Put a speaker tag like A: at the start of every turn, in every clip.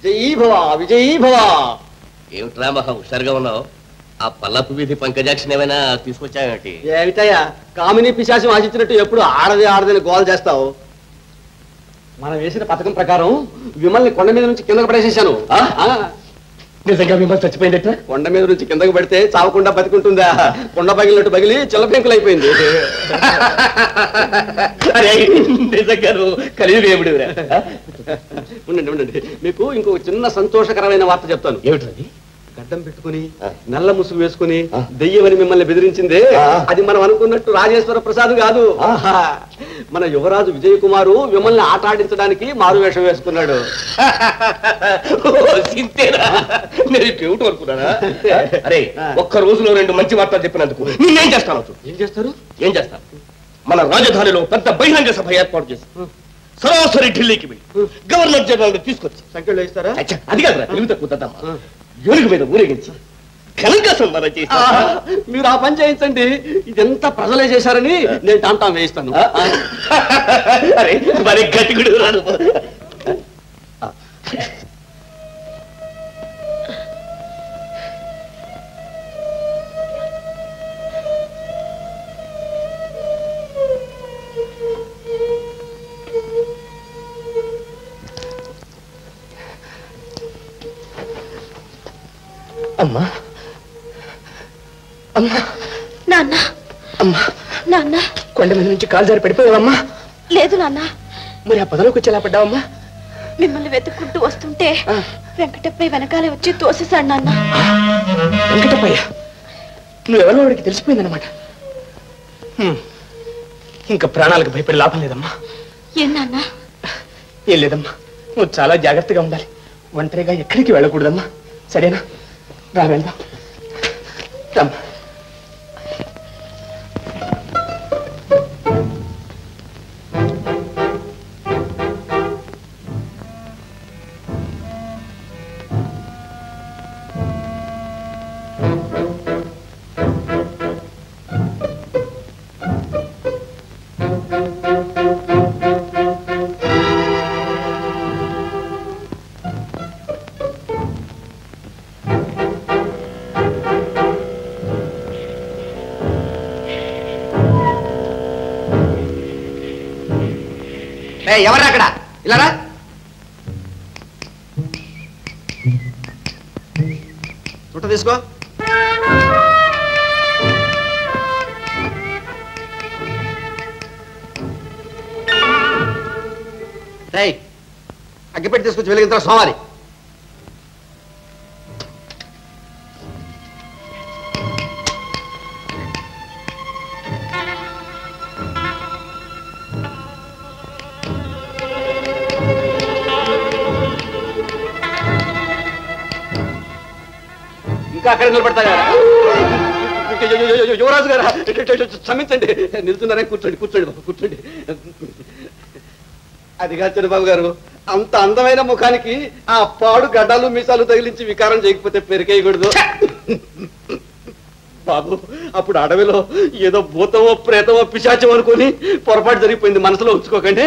A: విజయీ భవ విజయీ భవ.
B: ఏమిట్రా మహా హుషారుగా ఉన్నావు? ఆ పల్లపు వీధి పంకజాక్షన్ ఏమైనా తీసుకొచ్చావేమిటి?
A: ఏమిటయ్యా కామిని పిశాచం ఆశించినట్టు ఎప్పుడు ఆడదని గోల్ చేస్తావు? మనం వేసిన పథకం ప్రకారం విమల్ని కొండ మీద నుంచి కిందకు పడేసేసాను.
B: నిజంగా విమల్ చచ్చిపోయిందట?
A: కొండ మీద నుంచి కిందకు పడితే చావకుండా బతికుంటుందా? కొండ పగిలినట్టు పగిలి చిల్లపెంకులు అయిపోయింది.
B: నిజంగా కలియుగేవుడు.
A: ఉండండి ఉండండి, మీకు ఇంకొక చిన్న సంతోషకరమైన వార్త చెప్తాను.
B: ఏమిటది?
A: గడ్డం పెట్టుకుని నల్ల ముసుగు వేసుకుని దెయ్యమని మిమ్మల్ని బెదిరించిందే, అది మనం అనుకున్నట్టు రాజేశ్వర ప్రసాద్ కాదు. మన యువరాజు విజయ్ కుమారు మిమ్మల్ని ఆట ఆడించడానికి మారు వేషం వేసుకున్నాడు.
B: అనుకున్నానా? అరే ఒక్క రోజులో 2 మంచి వార్తలు చెప్పినందుకు నేనేం చేస్తాను?
A: ఏం చేస్తారు?
B: ఏం చేస్తాను? మన రాజధానిలో పెద్ద బహిరంగ సభ ఏర్పాటు చేసి సరాసరి ఢిల్లీకి వెళ్ళి గవర్నర్ జనరల్ తీసుకొచ్చి
A: సంఖ్యలో ఇస్తారా?
B: అది కాదురా, తెలివి తక్కువ దద్దమ్మ. ఏనుగు మీద ఊరేగించి ఘనంగా సన్మానం చేస్తా.
A: మీరు ఆ పని చేయించండి. ఇదంతా ప్రజలే చేశారని నేను టాంటాం వేయిస్తాను.
B: అరే మరి గట్టిగుడు రాను. అమ్మా అమ్మా
C: నాన్న
B: అమ్మా
C: నాన్న
B: కొండ మీద నుంచి కాలు జారి పడిపోయావమ్మా?
C: లేదు నాన్న.
B: మరి ఆ పదలోకి వచ్చి ఎలా పడ్డావమ్మా?
C: మిమ్మల్ని వెతుక్కుంటూ వస్తుంటే వెంకటప్పయ్య వెనకాలే వచ్చి తోసేశాడు నాన్న.
B: వెంకటప్పయ్య నువ్వెవరో వాడికి తెలిసిపోయిందన్నమాట. ఇంకా ప్రాణాలకు భయపడి లాభం లేదమ్మా.
C: ఏం నాన్న?
B: ఏం లేదమ్మా, నువ్వు చాలా జాగ్రత్తగా ఉండాలి. ఒంటరిగా ఎక్కడికి వెళ్ళకూడదమ్మా, సరేనా? రా వెళ్దాం. రమ్మా.
A: ఎవరు అక్కడ? ఇలా రా. చుట్ట తీసుకో. అగ్గిపెట్టి తీసుకొచ్చి వెలిగించరా సోమారి. అక్కడ నిలబడతారా? యువరాజు గారా క్షమించండి. నిల్చున్నారే, కూర్చోండి కూర్చోండి బాబు కూర్చోండి. అదిగా చంద్రబాబు గారు, అంత అందమైన ముఖానికి ఆ పాడు గడ్డాలు మీసాలు తగిలించి వికారం చేయకపోతే పెరికేయకూడదు బాబు. అప్పుడు అడవిలో ఏదో భూతమో ప్రేతమో పిశాచం అనుకుని పొరపాటు జరిగిపోయింది, మనసులో ఉంచుకోకండి.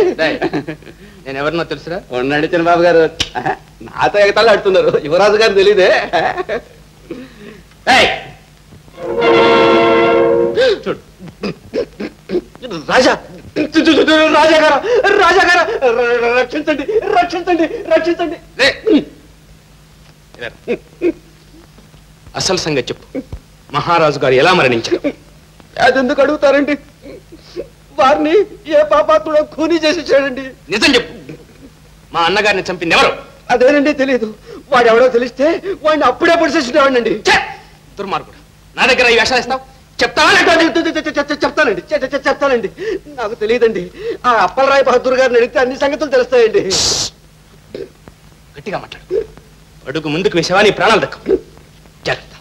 B: నేను ఎవరినో తెలుసురా?
A: ఉండండి చంద్రబాబు గారు, నాతో ఎగతాళి ఆడుతున్నారు. యువరాజు గారు తెలీదే? రాజా రాజాగారా రాజాగారా రక్షించండి రక్షించండి రక్షించండి.
B: అసలు సంగతి చెప్పు. మహారాజు గారు ఎలా మరణించారు?
A: అదెందుకు అడుగుతారండి? వారిని ఏ పాపాత్ముడో ఖూనీ చేసేసాడండి.
B: నిజం చెప్పు, మా అన్నగారిని చంపింది ఎవరు?
A: అదేనండి తెలియదు. వాడెవడో తెలిస్తే వాడిని అప్పుడే పొడిచేసేవాడినండి.
B: దుర్మార్గుడు, నా దగ్గర ఈ వేషాలు ఇస్తావు? చెప్తావా?
A: చెప్తానండి చెప్తానండి. నాకు తెలియదండి. ఆ అప్పలరాయ్ బహదూర్ గారిని అడిగితే అన్ని సంగతులు తెలుస్తాయండి.
B: గట్టిగా మాట్లాడు. అడుగు ముందుకు వేసావా నీ ప్రాణాలు దక్కవు. జాగ్రత్త.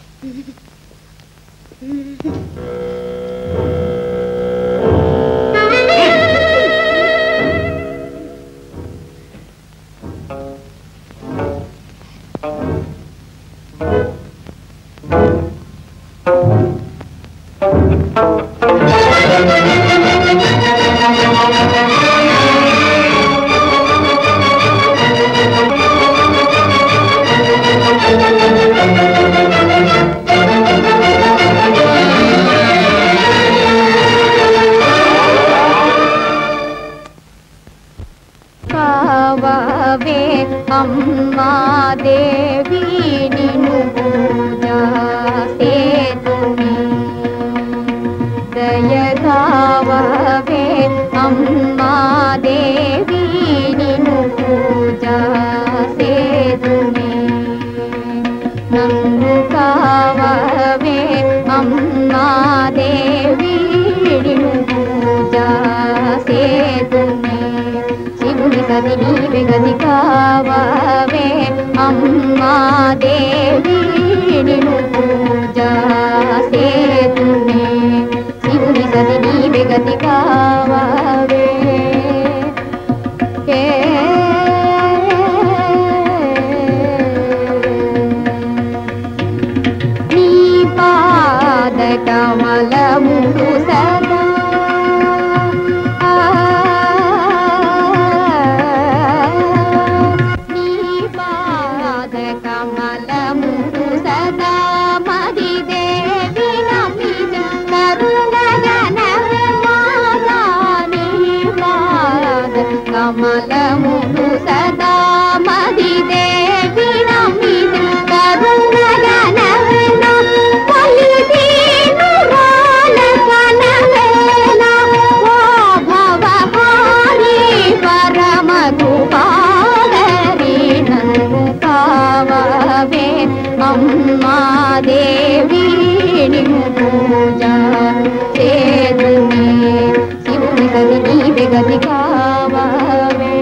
D: కావవే అమ్మా దేవి నిన్ను పూజ సేతుని దయ కావవే అమ్మా దేవి నిన్ను పూజ సేతుని నన్ను కావవే అమ్మా దేవి నిన్ను పూజ సేతుని శివుని సది నీవే గది కావవే అమ్మా దేవి నిన్ను పూజ సేతుని శివుని సది నీవే గది కావవే నీ పాద కమలములు సదా నీ పాద కమలములు సదా మది దేవి నమిత కరుణగణవే మాతా నీ పాద కమలములు సదా మది దేవి నమిత కరుణగణవే పలిదీను రాల కనవేల ఓ భవహారి పరమ కృపాకరి నన్ను కావవే అమ్మా దేవి నిన్ను పూజ చేదుని శివుని గది నీవే గది కావవే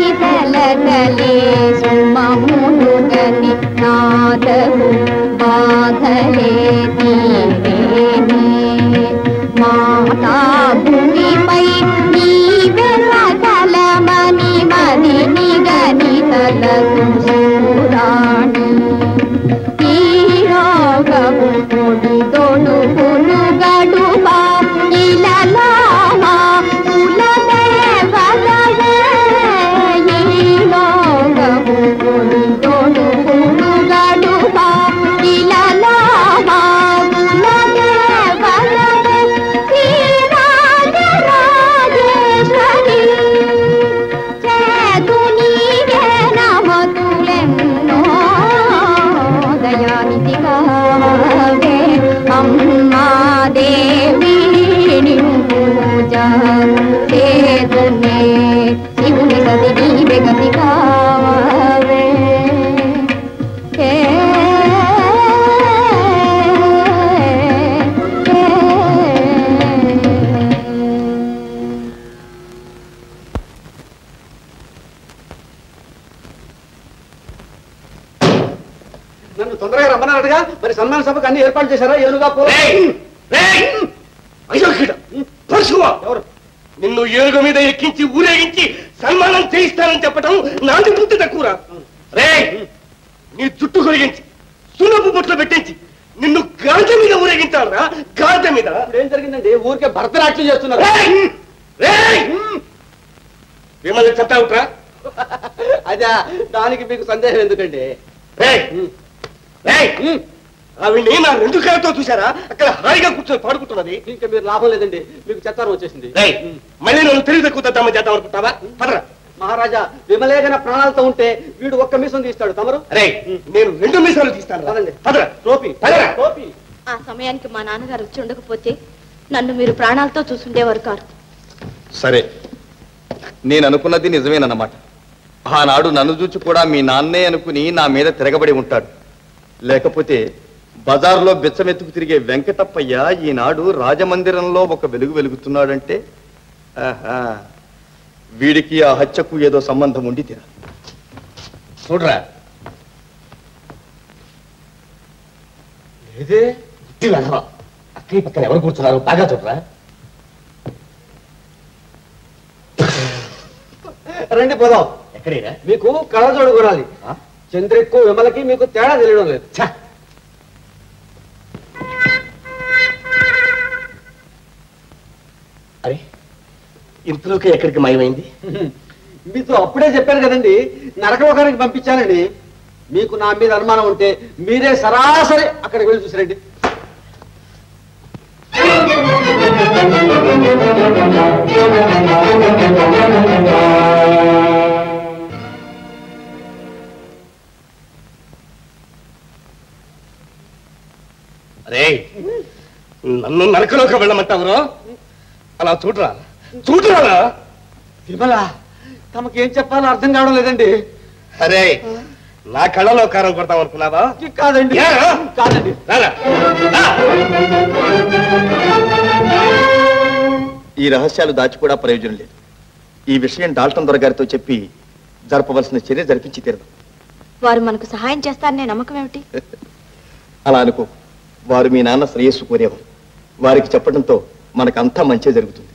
D: జీవితలగలే సుమములుగని నాదము బాధలే తీరేనే మాతా భూమిపై నీవే సకలమని మది నిగని తలకు సూరాణి ఈ రోగము పొడి తొడుగును గడుపా ఇలలామా కులదేవతలే ఈ రోగము పొడి తొడుగును గడుపా ఇలలామా కులదేవతలే శ్రీరాజరాజేశ్వరి చేతునివే నమతులెన్నో దయానిధి కావవే అమ్మా దేవి నిన్ను పూజ చేతునే శివుని గది నీవే గది కావవే
A: నన్ను తొందరగా రమ్మన్నాడుగా మరి సన్మాన సభకు అన్ని ఏర్పాటు చేశారా ఏనుగా
E: ఎవరు నిన్ను ఏనుగు మీద ఎక్కించి ఊరేగించి సన్మానం చేయిస్తానని చెప్పటం నాది బుద్ధి తక్కువరా రే నీ జుట్టు కొరిగించి సున్నపు బొట్లు పెట్టించి నిన్ను గాడిద మీద ఊరేగించాలరా గాడిద మీద
A: ఏం జరిగిందండి ఊరికే భరతనాట్యం చేస్తున్నారు
E: మిమ్మల్ని చెప్తావుట్రా
A: అదా దానికి మీకు సందేహం ఎందుకండి
E: ఆవిడ్ని నా రెండు కాళ్ళతో చూసారా అక్కడ హాయిగా కూర్చొని పాడుకుంటున్నది
A: ఇంకా మీరు లాభం లేదండి మీకు చెత్తారం వచ్చేసింది
E: మళ్ళీ నన్ను తెలివి తక్కువ తద్దామని చేద్దాం అనుకుంటావా పదరా
A: మహారాజా విమలేగన ప్రాణాలతో ఉంటే వీడు ఒక్క మీసం తీస్తాడు తమరు
E: నేను 2 మీసాలు తీస్తాను
A: పదండి
E: పదరా
A: టోపీ
E: పదరా
A: టోపీ
C: ఆ సమయానికి మా నాన్నగారు వచ్చి ఉండకపోతే నన్ను మీరు ప్రాణాలతో చూసుండేవారు కారు.
F: సరే నేను అనుకున్నది నిజమేనన్నమాట. ఆనాడు నన్ను చూచి కూడా మీ నాన్నే అనుకుని నా మీద తిరగబడి ఉంటాడు. లేకపోతే బజార్లో బిచ్చమెత్తుకు తిరిగే వెంకటప్పయ్య ఈనాడు రాజమందిరంలో ఒక వెలుగు వెలుగుతున్నాడంటే వీడికి ఆ హత్యకు ఏదో సంబంధం ఉండి తీరా.
E: చూడరా
A: ఇదే
E: అక్కడి పక్కన ఎవరు కూర్చున్నారు బాగా చూడరా.
A: రండి పోదాం.
E: ఎక్కడైనా
A: మీకు కళ్ళజోడు కొనాలి. చంద్రెక్కు విమలకి మీకు తేడా తెలియడం లేదు.
E: అరే ఇంతలోకి ఎక్కడికి మాయమైంది?
A: మీతో అప్పుడే చెప్పాను కదండి, నరకలోకానికి పంపించానండి. మీకు నా మీద అనుమానం ఉంటే మీరే సరాసరి అక్కడికి వెళ్ళి చూసిరండి.
E: అరే నన్ను నరకలోకి వెళ్ళమంటావురా? అలా చూడరా చూడరా.
A: విమల తమకేం చెప్పాలో అర్థం కావడం లేదండి.
E: అరే నా కళ్ళలో కారం కొడతాం అనుకున్నావా?
A: కాదండి కాదండి.
F: ఈ రహస్యాలు దాచి కూడా ప్రయోజనం లేదు. ఈ విషయం డాల్టన్ దొరగారితో చెప్పి జరపవలసిన చర్య జరిపించి తీరదు.
C: వారు మనకు సహాయం చేస్తారనే నమ్మకం ఏమిటి?
F: అలా అనుకో. వారు మీ నాన్న శ్రేయస్సు కోరేవారు. వారికి చెప్పడంతో మనకంతా మంచి జరుగుతుంది.